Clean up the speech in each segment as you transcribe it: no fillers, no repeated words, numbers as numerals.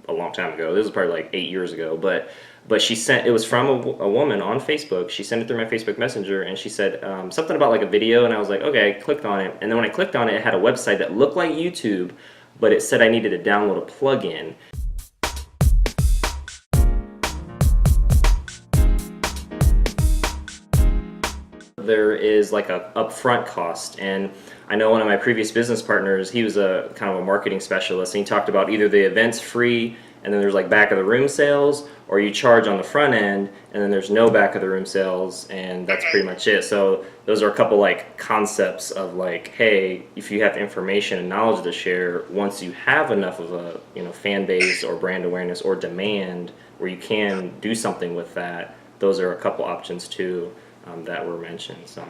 a long time ago. This was probably like 8 years ago, but she sent, it was from a woman on Facebook. She sent it through my Facebook Messenger, and she said something about like a video, and I was like, okay, I clicked on it, and then when I clicked on it, it had a website that looked like YouTube, but it said I needed to download a plugin. There is like a upfront cost, and I know one of my previous business partners, he was a kind of a marketing specialist, and he talked about either the event's free and then there's like back of the room sales, or you charge on the front end and then there's no back of the room sales, and that's pretty much it. So those are a couple like concepts of like, hey, if you have information and knowledge to share, once you have enough of a fan base or brand awareness or demand where you can do something with that, those are a couple options too. That were mentioned. So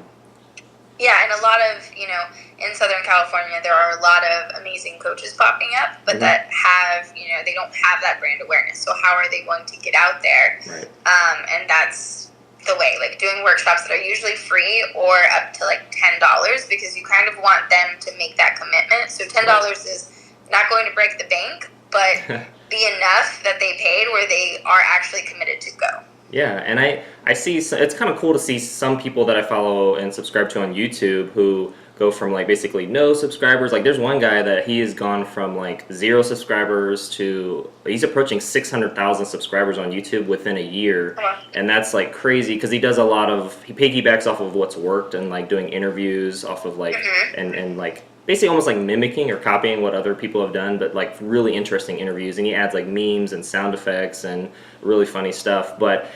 yeah, and a lot of, in Southern California, there are a lot of amazing coaches popping up, but that have, they don't have that brand awareness. So how are they going to get out there? Right. And that's the way, like doing workshops that are usually free or up to like $10, because you kind of want them to make that commitment. So $10 is not going to break the bank, but be enough that they paid where they are actually committed to go. Yeah, and I see, it's kind of cool to see some people that I follow and subscribe to on YouTube who go from like basically no subscribers. Like there's one guy that he has gone from like 0 subscribers to, he's approaching 600,000 subscribers on YouTube within a year. And that's like crazy because he does a lot of, he piggybacks off of what's worked and like doing interviews off of like, and like basically almost like mimicking or copying what other people have done, but like really interesting interviews. And he adds like memes and sound effects and really funny stuff. But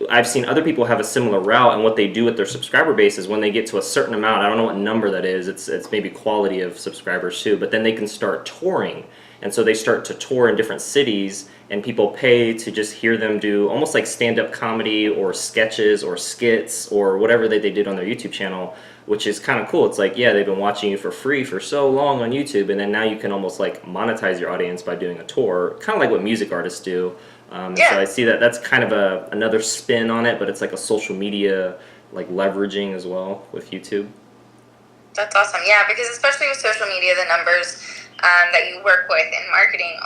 I've seen other people have a similar route, and what they do with their subscriber base is when they get to a certain amount, I don't know what number that is, it's maybe quality of subscribers too, but then they can start touring. And so they start to tour in different cities, and people pay to just hear them do almost like stand-up comedy or sketches or skits or whatever they did on their YouTube channel, which is kind of cool. It's like, yeah, they've been watching you for free for so long on YouTube, and then now you can almost like monetize your audience by doing a tour, kind of like what music artists do. So I see that's kind of another spin on it, but it's like a social media like leveraging as well with YouTube. That's awesome. Yeah, because especially with social media, the numbers that you work with in marketing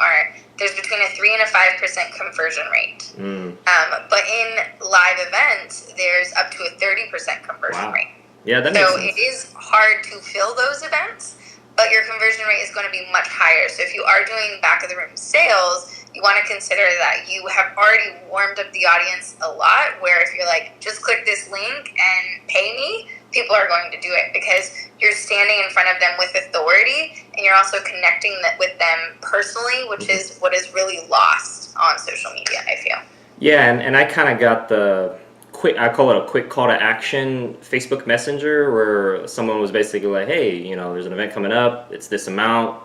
there's between a 3 and a 5% conversion rate. But in live events, there's up to a 30% conversion rate. Yeah, that makes sense. So it is hard to fill those events, but your conversion rate is going to be much higher. So if you are doing back of the room sales, you want to consider that you have already warmed up the audience a lot, where if you're like, just click this link and pay me, people are going to do it because you're standing in front of them with authority, and you're also connecting with them personally, which is what is really lost on social media, I feel. Yeah, and I kind of got I call it a quick call to action Facebook Messenger, where someone was basically like, hey, there's an event coming up, it's this amount,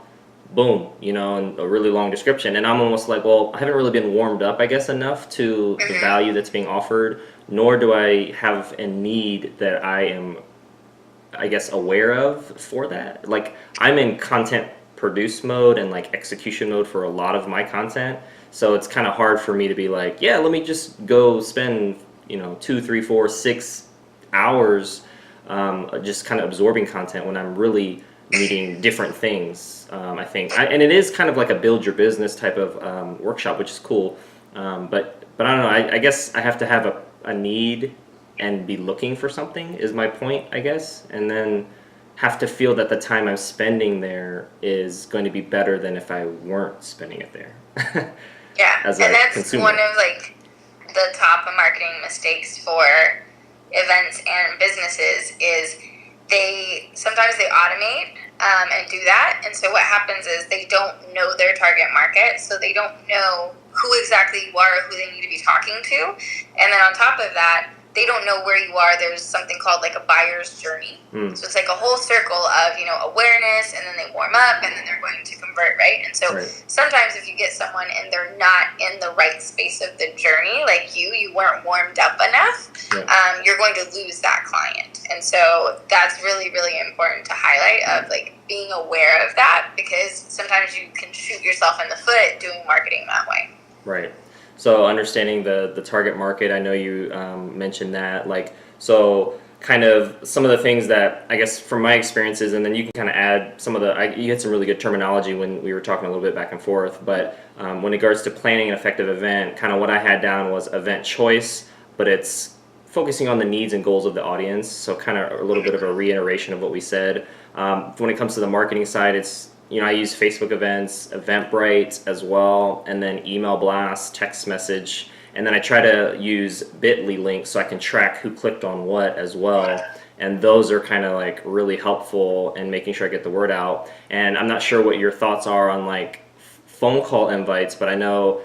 boom, and a really long description. And I'm almost like, well, I haven't really been warmed up, I guess, enough to the value that's being offered, nor do I have a need that I am, I guess, aware of for that. Like, I'm in content produce mode and like execution mode for a lot of my content, so it's kind of hard for me to be like, yeah, let me just go spend 2, 3, 4, 6 hours just kind of absorbing content when I'm really needing different things. I think, and it is kind of like a build your business type of workshop, which is cool. But I don't know. I guess I have to have a need and be looking for something is my point, I guess, and then have to feel that the time I'm spending there is going to be better than if I weren't spending it there. Yeah, as and that's consumer. One of like the top marketing mistakes for events and businesses is sometimes they automate and do that, and so what happens is they don't know their target market, so they don't know who exactly you are or who they need to be talking to, and then on top of that, they don't know where you are. There's something called like a buyer's journey. So it's like a whole circle of, awareness, and then they warm up, and then they're going to convert, right? And so sometimes if you get someone and they're not in the right space of the journey, like you weren't warmed up enough, you're going to lose that client. And so that's really, really important to highlight, of like being aware of that, because sometimes you can shoot yourself in the foot doing marketing that way. Right. So understanding the target market, I know you mentioned that. Like, so kind of some of the things that I guess from my experiences, and then you can kind of add some of you had some really good terminology when we were talking a little bit back and forth, but when it regards to planning an effective event, kind of what I had down was event choice, but it's focusing on the needs and goals of the audience, so kind of a little bit of a reiteration of what we said. When it comes to the marketing side, it's, I use Facebook events, Eventbrite as well, and then email blast, text message, and then I try to use bit.ly links so I can track who clicked on what as well. And those are kind of like really helpful in making sure I get the word out. And I'm not sure what your thoughts are on like phone call invites, but I know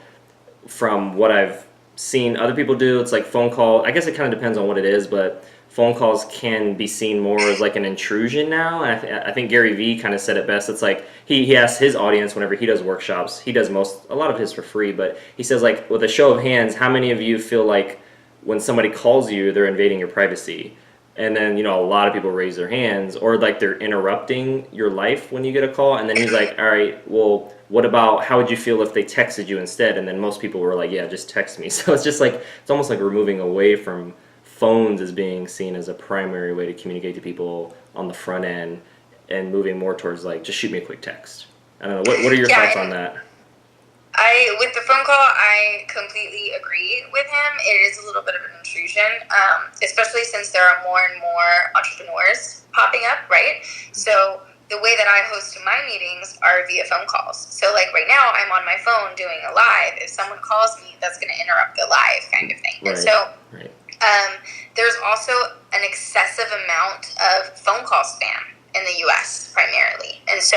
from what I've seen other people do, it's like phone call. I guess it kind of depends on what it is, but phone calls can be seen more as like an intrusion now. And I think Gary Vee kind of said it best. It's like he asks his audience whenever he does workshops. He does a lot of his for free, but he says, like, with a show of hands, how many of you feel like when somebody calls you, they're invading your privacy? And then, a lot of people raise their hands, or like they're interrupting your life when you get a call. And then he's like, all right, well, what about, how would you feel if they texted you instead? And then most people were like, yeah, just text me. So it's just like, it's almost like we're moving away from phones as being seen as a primary way to communicate to people on the front end, and moving more towards like, just shoot me a quick text. I don't know. What are your thoughts on that? With the phone call, I completely agree with him. It is a little bit of an intrusion, especially since there are more and more entrepreneurs popping up, right? So the way that I host my meetings are via phone calls. So like right now, I'm on my phone doing a live. If someone calls me, that's going to interrupt the live kind of thing. Right. And so right. There's also an excessive amount of phone call spam in the U.S. primarily. And so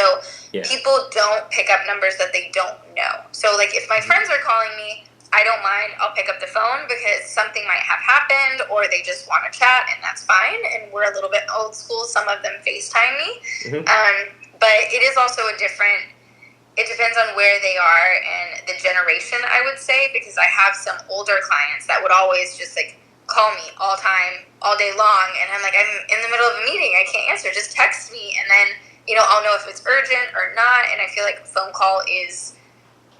people don't pick up numbers that they don't know. So like if my friends are calling me, I don't mind. I'll pick up the phone because something might have happened, or they just want to chat, and that's fine. And we're a little bit old school. Some of them FaceTime me. But it is also it depends on where they are and the generation, I would say, because I have some older clients that would always just like call me all time, all day long, and I'm like, I'm in the middle of a meeting, I can't answer, just text me, and then, I'll know if it's urgent or not, and I feel like a phone call is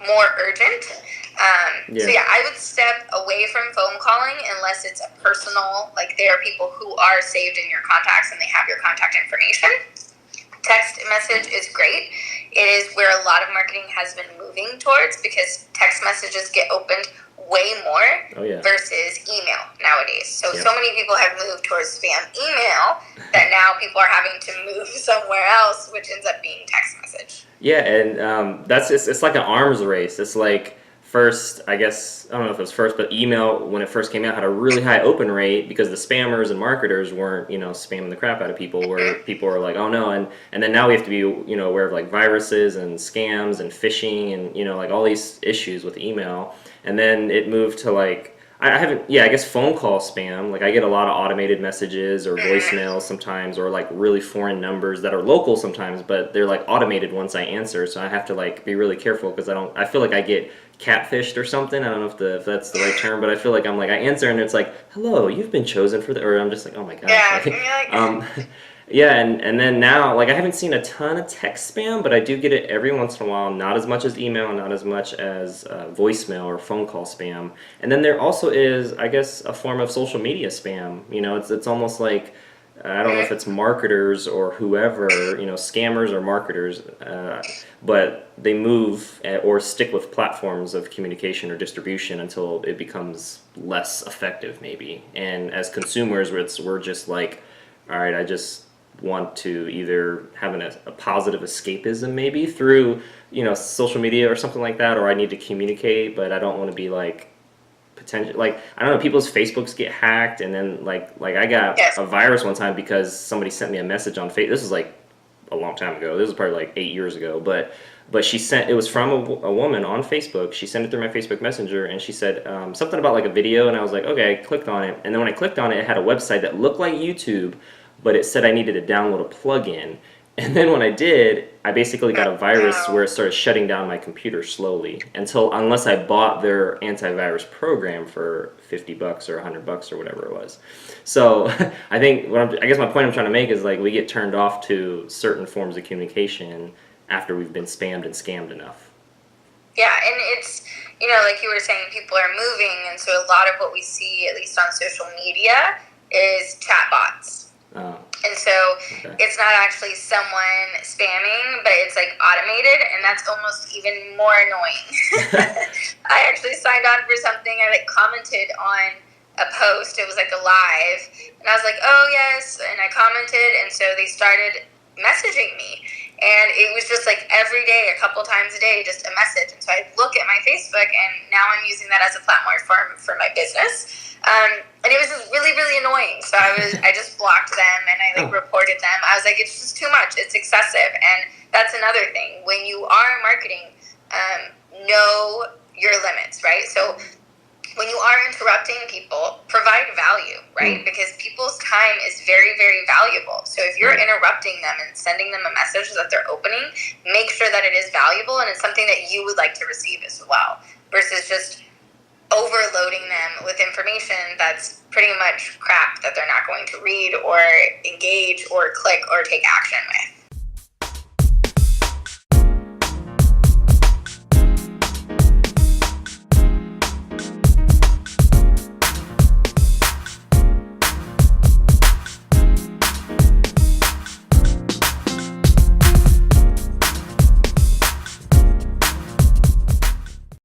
more urgent. So I would step away from phone calling unless it's a personal, like there are people who are saved in your contacts and they have your contact information. Text message is great. It is where a lot of marketing has been moving towards, because text messages get opened way more versus email nowadays. So many people have moved towards spam email that now people are having to move somewhere else, which ends up being text message. Yeah, and it's like an arms race. It's like first, I guess, I don't know if it was first, but email, when it first came out, had a really high open rate because the spammers and marketers weren't, spamming the crap out of people, where people are like, oh no, and then now we have to be, aware of like viruses and scams and phishing and, like all these issues with email. And then it moved to like, I guess phone call spam. Like I get a lot of automated messages or voicemails sometimes, or like really foreign numbers that are local sometimes, but they're like automated once I answer. So I have to like be really careful, because I feel like I get catfished or something. I don't know if that's the right term, but I feel like I'm like, I answer and it's like, hello, you've been chosen for or I'm just like, oh my gosh. And then now, like I haven't seen a ton of text spam, but I do get it every once in a while, not as much as email, not as much as voicemail or phone call spam. And then there also is, I guess, a form of social media spam. It's almost like, I don't know if it's marketers or whoever, scammers or marketers, but they move or stick with platforms of communication or distribution until it becomes less effective maybe. And as consumers, we're just like, all right, I just want to either have a positive escapism maybe through, social media or something like that, or I need to communicate, but I don't want to be like, potential, like I don't know, people's Facebooks get hacked, and then like I got a virus one time because somebody sent me a message on Facebook. This was like a long time ago. This was probably like 8 years ago, but it was from a woman on Facebook. She sent it through my Facebook Messenger, and she said something about like a video, and I was like, okay, I clicked on it, and then when I clicked on it, it had a website that looked like YouTube, but it said I needed to download a plugin. And then when I did, I basically got a virus where it started shutting down my computer slowly unless I bought their antivirus program for $50 or $100 or whatever it was. So I think I guess my point I'm trying to make is like we get turned off to certain forms of communication after we've been spammed and scammed enough. Yeah, and it's, like you were saying, people are moving, and so a lot of what we see, at least on social media, is chatbots. Oh, And so okay. it's not actually someone spamming, but it's like automated, and that's almost even more annoying. I actually signed on for something. I like commented on a post. It was like a live, and I was like, "Oh yes," and I commented, and so they started messaging me, and it was just like every day, a couple times a day, just a message. And so I look at my Facebook, and now I'm using that as a platform for my business. And it was just really, really annoying. So I just blocked them and I like reported them. I was like, it's just too much. It's excessive. And that's another thing. When you are marketing, know your limits, right? So when you are interrupting people, provide value, right? Because people's time is very, very valuable. So if you're interrupting them and sending them a message that they're opening, make sure that it is valuable and it's something that you would like to receive as well, versus just overloading them with information that's pretty much crap that they're not going to read or engage or click or take action with.